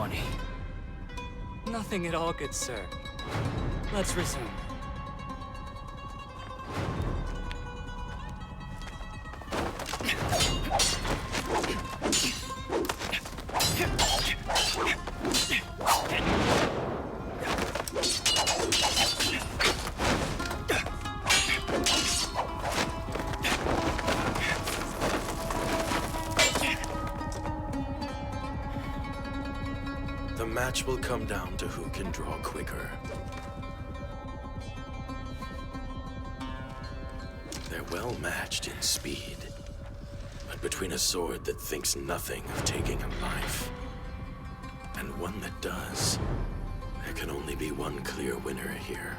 ceremony. Nothing at all, good sir. Let's resume. The match will come down to who can draw quicker. They're well matched in speed, but between a sword that thinks nothing of taking a life and one that does, there can only be one clear winner here.